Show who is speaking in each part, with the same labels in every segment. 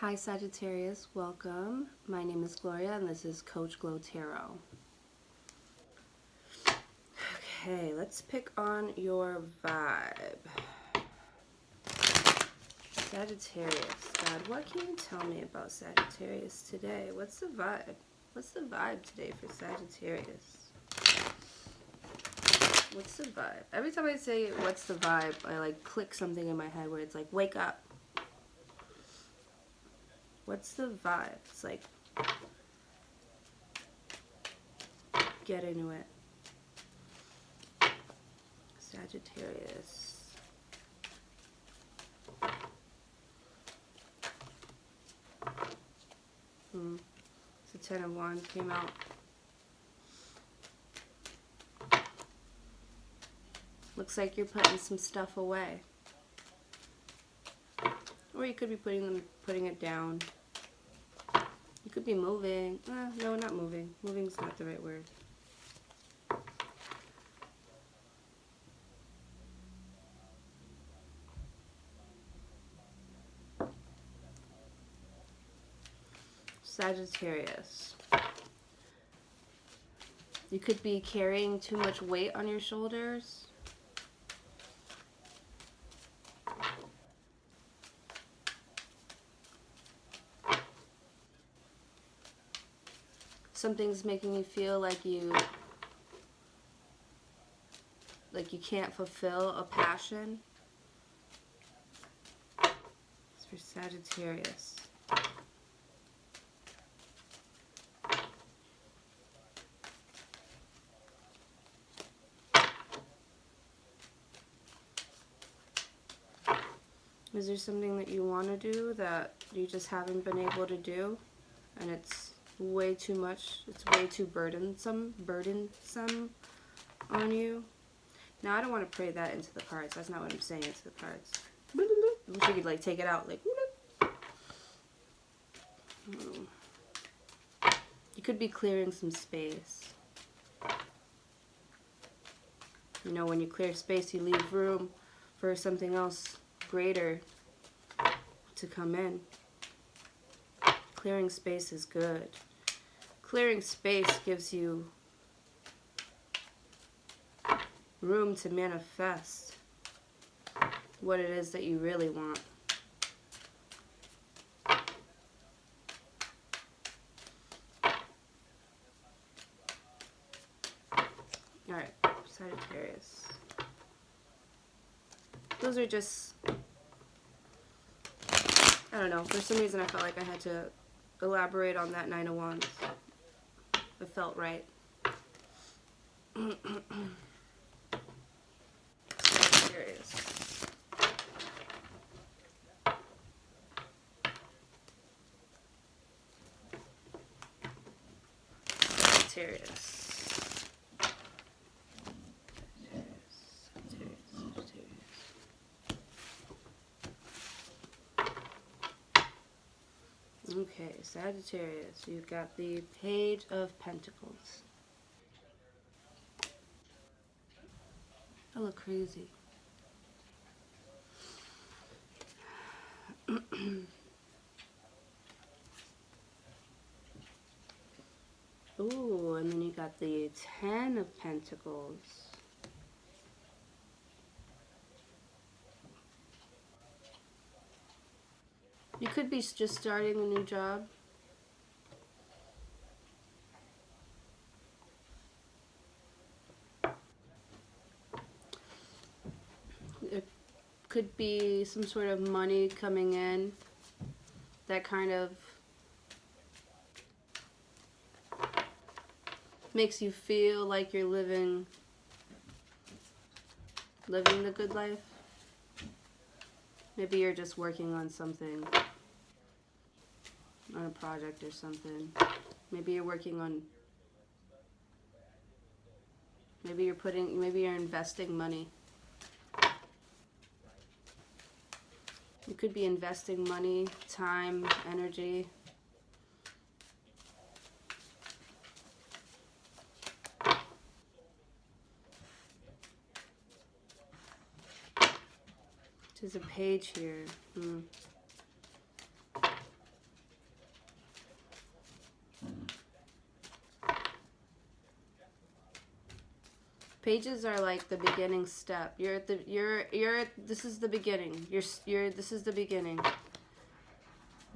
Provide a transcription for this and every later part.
Speaker 1: Hi Sagittarius, welcome. My name is Gloria and this is Coach Glow Tarot. Okay, let's pick on your vibe. Sagittarius, God, what can you tell me about Sagittarius today? What's the vibe? What's the vibe today for Sagittarius? What's the vibe? Every time I say what's the vibe, I like click something in my head where it's like, wake up. What's the vibe? It's like, get into it. Sagittarius. The 10 of Wands came out. Looks like you're putting some stuff away. Or you could be putting it down. You could be moving. No, not moving. Moving's not the right word. Sagittarius. You could be carrying too much weight on your shoulders. Something's making you feel like you can't fulfill a passion. It's for Sagittarius. Is there something that you want to do that you just haven't been able to do, and it's way too much, it's way too burdensome on you? Now, I don't want to pray that into the cards. That's not what I'm saying into the cards. I wish you could like take it out like. You could be clearing some space. You know, when you clear space, you leave room for something else greater to come in. Clearing space is good. Clearing space gives you room to manifest what it is that you really want. Alright, Sagittarius. Those are just, I don't know, for some reason I felt like I had to elaborate on that 9 of Wands. It felt right. Sagittarius. Sagittarius. Okay, Sagittarius, you've got the Page of Pentacles. I look crazy. Ooh, and then you got the 10 of Pentacles. You could be just starting a new job. There could be some sort of money coming in that kind of makes you feel like you're living the good life. Maybe you're just working on something, on a project or something. Maybe you're working on, maybe you're investing money. You could be investing money, time, energy. There's a page here. Pages are like the beginning step. This is the beginning. This is the beginning.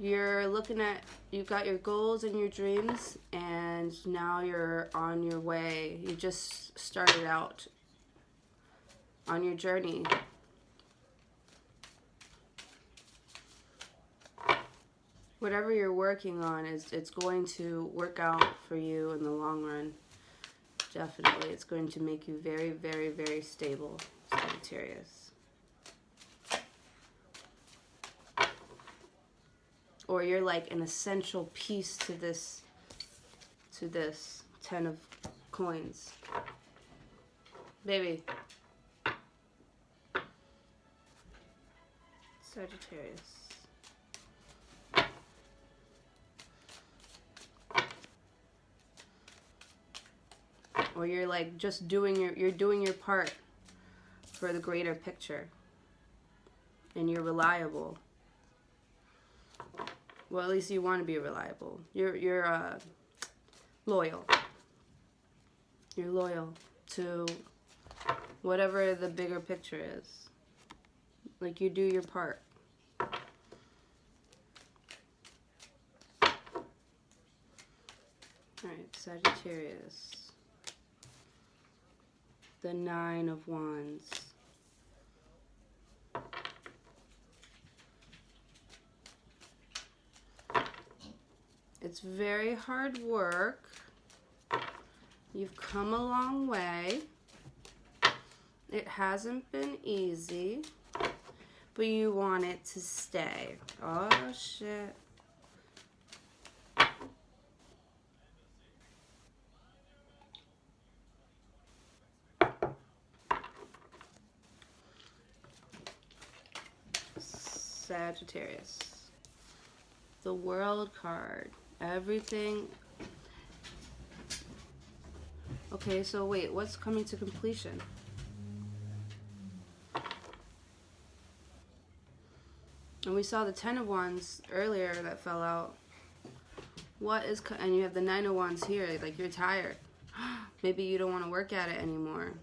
Speaker 1: You're looking at, you've got your goals and your dreams, and now you're on your way. You just started out on your journey. Whatever you're working on, it's going to work out for you in the long run. Definitely. It's going to make you very, very, very stable, Sagittarius. Or you're like an essential piece to this 10 of coins. Baby. Sagittarius. Or you're like just doing your part for the greater picture. And you're reliable. Well, at least you want to be reliable. You're loyal. You're loyal to whatever the bigger picture is. Like, you do your part. Alright, Sagittarius. The 9 of Wands. It's very hard work. You've come a long way. It hasn't been easy, but you want it to stay. Oh, shit. Sagittarius. The World card. Everything. Okay, so wait, what's coming to completion? And we saw the 10 of Wands earlier that fell out. What is, and you have the 9 of Wands here, like you're tired. Maybe you don't want to work at it anymore.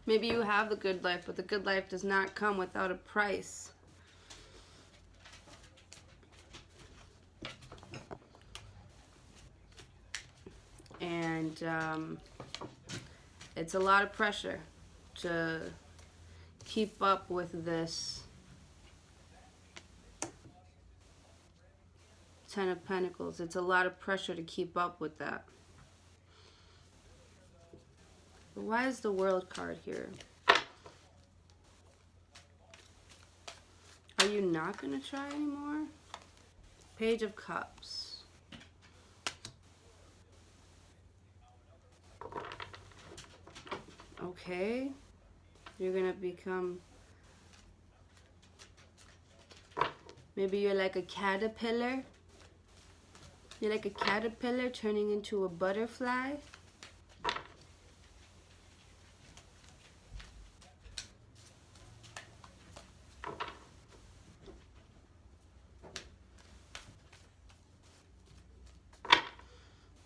Speaker 1: Maybe you have the good life, but the good life does not come without a price. And it's a lot of pressure to keep up with this 10 of Pentacles. It's a lot of pressure to keep up with that. But why is the World card here? Are you not going to try anymore? Page of Cups. Okay. You're going to become... Maybe you're like a caterpillar. You're like a caterpillar turning into a butterfly.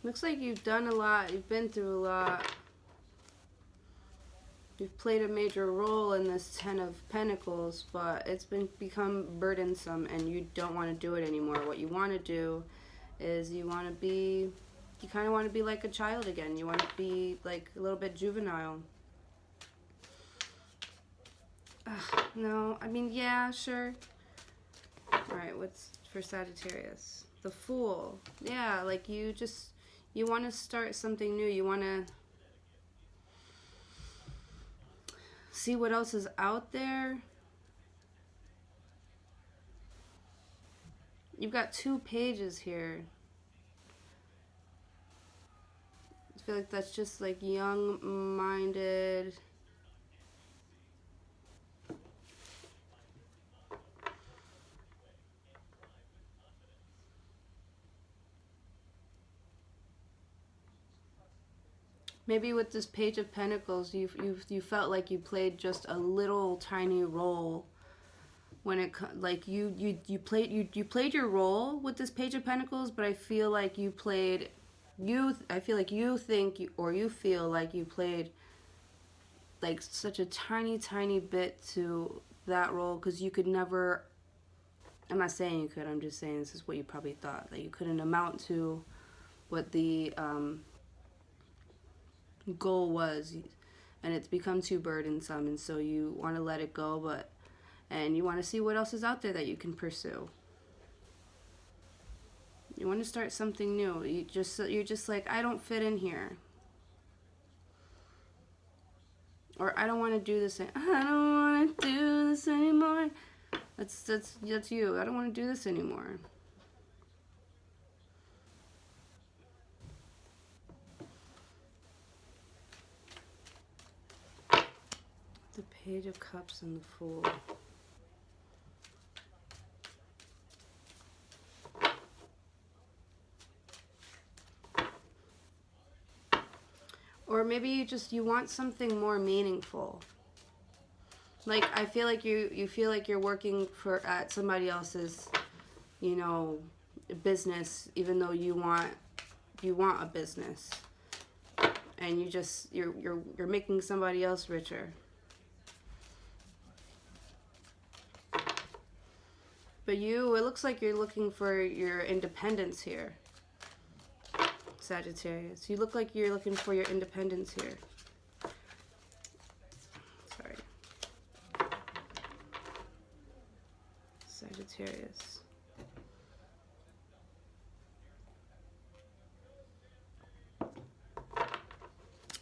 Speaker 1: Looks like you've done a lot. You've been through a lot. You've played a major role in this 10 of Pentacles, but it's become burdensome and you don't want to do it anymore. What you want to do is you kind of want to be like a child again. You want to be like a little bit juvenile. No, I mean, yeah, sure. Alright, what's for Sagittarius? The Fool. Yeah, like you want to start something new. You want to see what else is out there. You've got 2 pages here. I feel like that's just like young-minded. Maybe with this Page of Pentacles, you felt like you played just a little tiny role when it like you played your role with this Page of Pentacles, but I feel like you played I feel like you think or you feel like you played like such a tiny bit to that role, because you could never, I'm not saying you could, I'm just saying this is what you probably thought, that you couldn't amount to what the goal was, and it's become too burdensome, and so you want to let it go, and you want to see what else is out there that you can pursue. You want to start something new. You're just like, I don't fit in here, or I don't want to do this. I don't want to do this anymore. That's you. I don't want to do this anymore. The Page of Cups and the Fool. Or maybe you want something more meaningful. Like, I feel like you feel like you're working at somebody else's, business, even though you want a business, and you're making somebody else richer. But it looks like you're looking for your independence here, Sagittarius. You look like you're looking for your independence here. Sorry. Sagittarius.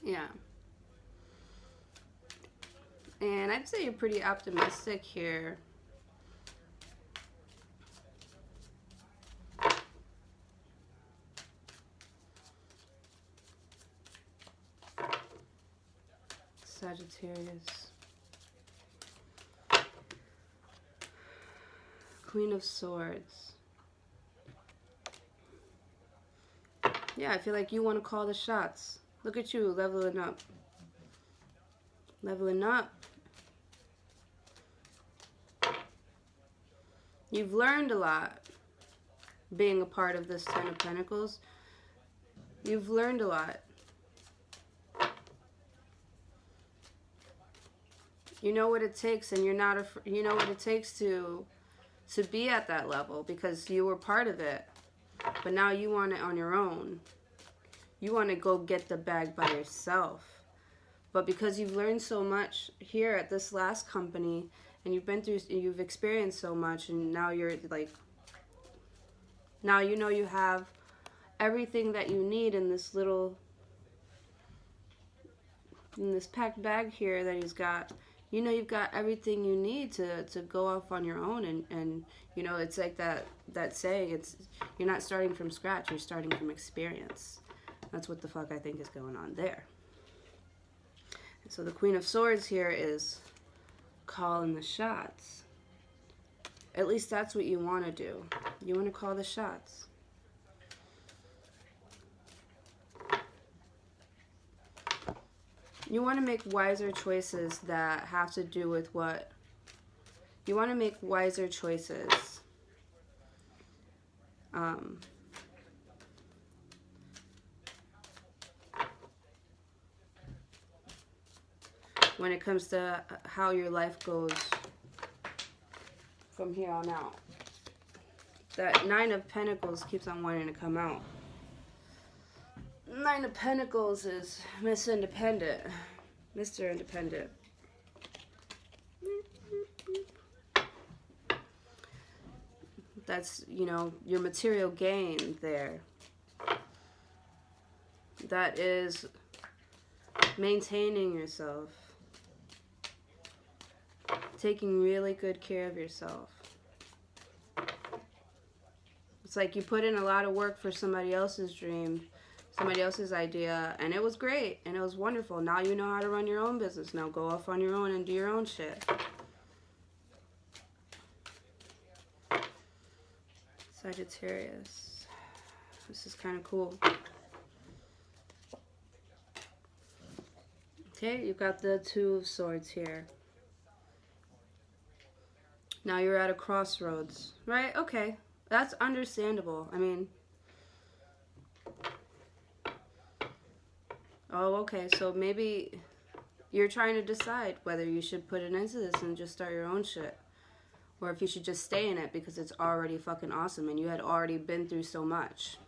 Speaker 1: Yeah. And I'd say you're pretty optimistic here. Sagittarius. Queen of Swords. Yeah, I feel like you want to call the shots. Look at you, leveling up. Leveling up. You've learned a lot being a part of this Ten of Pentacles. You've learned a lot. You know what it takes, and you're not you know what it takes to be at that level, because you were part of it. But now you want it on your own. You want to go get the bag by yourself. But because you've learned so much here at this last company, and you've experienced so much, and now you're like, now you know you have everything that you need in this packed bag here that he's got. You know, you've got everything you need to go off on your own, and it's like that saying, you're not starting from scratch, you're starting from experience. That's what the fuck I think is going on there. And so the Queen of Swords here is calling the shots. At least that's what you want to do. You want to call the shots. You want to make wiser choices that have to do with what... You want to make wiser choices. When it comes to how your life goes from here on out. That Nine of Pentacles keeps on wanting to come out. Nine of Pentacles is Miss Independent. Mr. Independent. That's, your material gain there. That is maintaining yourself. Taking really good care of yourself. It's like you put in a lot of work for somebody else's dream, somebody else's idea, and it was great, and it was wonderful. Now you know how to run your own business. Now go off on your own and do your own shit. Sagittarius. This is kind of cool. Okay, you've got the Two of Swords here. Now you're at a crossroads, right? Okay, that's understandable. I mean, oh, okay, so maybe you're trying to decide whether you should put an end to this and just start your own shit. Or if you should just stay in it because it's already fucking awesome and you had already been through so much.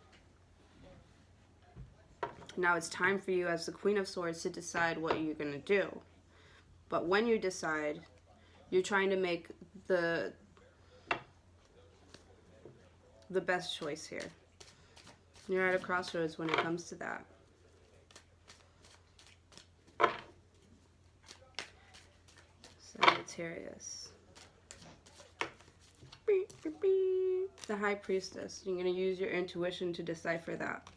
Speaker 1: Now it's time for you as the Queen of Swords to decide what you're going to do. But when you decide, you're trying to make the best choice here. You're at a crossroads when it comes to that. Sagittarius. The High Priestess. You're going to use your intuition to decipher that.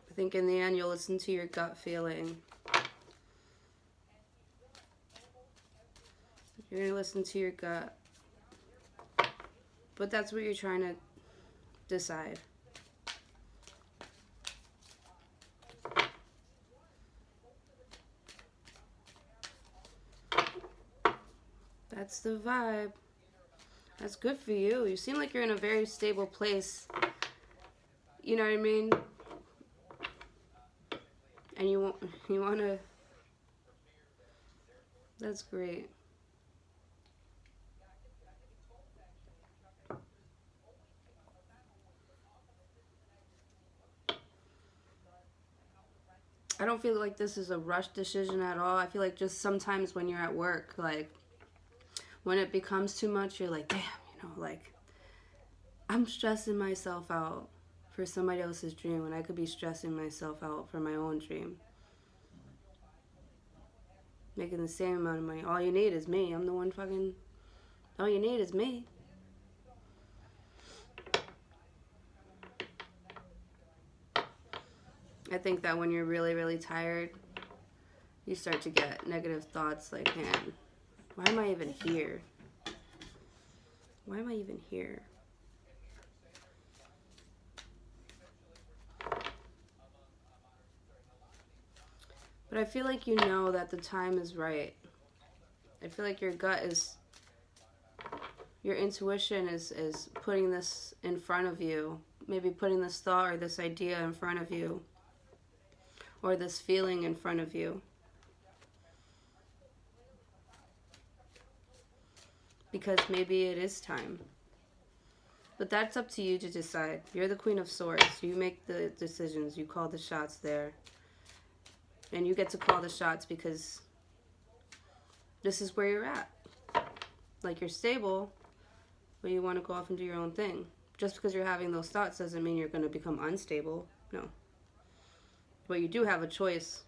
Speaker 1: I think in the end you'll listen to your gut feeling. You're going to listen to your gut. But that's what you're trying to decide. That's the vibe. That's good for you. You seem like you're in a very stable place. You know what I mean? And you want to... That's great. I don't feel like this is a rushed decision at all. I feel like just sometimes when you're at work, like, when it becomes too much, you're like, damn, you know, like, I'm stressing myself out for somebody else's dream when I could be stressing myself out for my own dream. Making the same amount of money. All you need is me. I'm the one fucking... All you need is me. I think that when you're really, really tired, you start to get negative thoughts like, man, why am I even here? Why am I even here? But I feel like you know that the time is right. I feel like your gut is... Your intuition is putting this in front of you. Maybe putting this thought or this idea in front of you. Or this feeling in front of you. Because maybe it is time. But that's up to you to decide. You're the Queen of Swords. You make the decisions. You call the shots there. And you get to call the shots because this is where you're at. Like, you're stable, but you want to go off and do your own thing. Just because you're having those thoughts doesn't mean you're going to become unstable. No. But you do have a choice.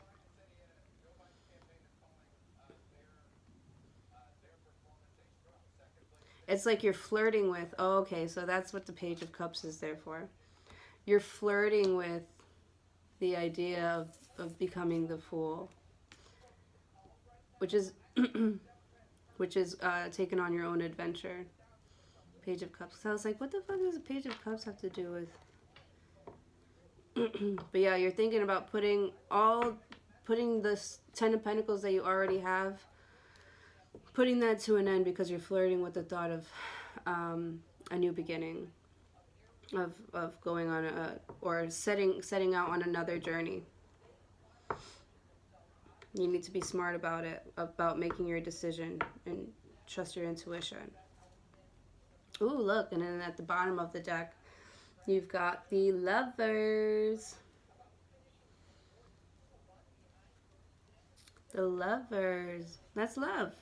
Speaker 1: It's like you're flirting with... Oh, okay, so that's what the Page of Cups is there for. You're flirting with the idea of becoming the Fool. Which is... taking on your own adventure. Page of Cups. So I was like, what the fuck does the Page of Cups have to do with... But yeah, you're thinking about putting this 10 of Pentacles that you already have, putting that to an end because you're flirting with the thought of a new beginning, of going on or setting out on another journey. You need to be smart about it, about making your decision, and trust your intuition. Ooh, look, and then at the bottom of the deck, you've got the Lovers. The Lovers. That's love.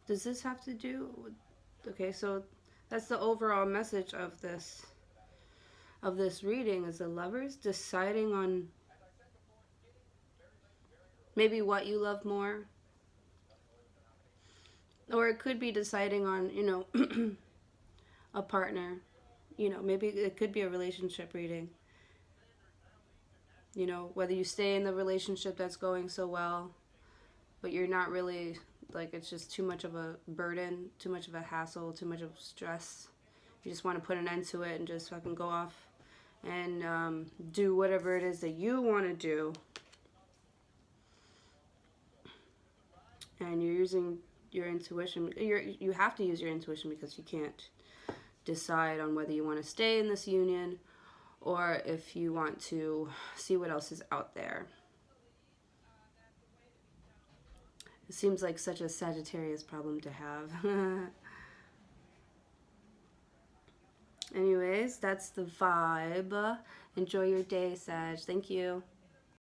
Speaker 1: Does this have to do with... Okay, so that's the overall message of this reading, is the Lovers deciding on maybe what you love more. Or it could be deciding on, you know, a partner. You know, maybe it could be a relationship reading. You know, whether you stay in the relationship that's going so well, but you're not really like it's just too much of a burden, too much of a hassle, too much of stress. You just want to put an end to it and just fucking go off and do whatever it is that you want to do. And you're using your intuition. You have to use your intuition because you can't decide on whether you want to stay in this union or if you want to see what else is out there. It seems like such a Sagittarius problem to have. Anyways, that's the vibe. Enjoy your day, Sag. Thank you.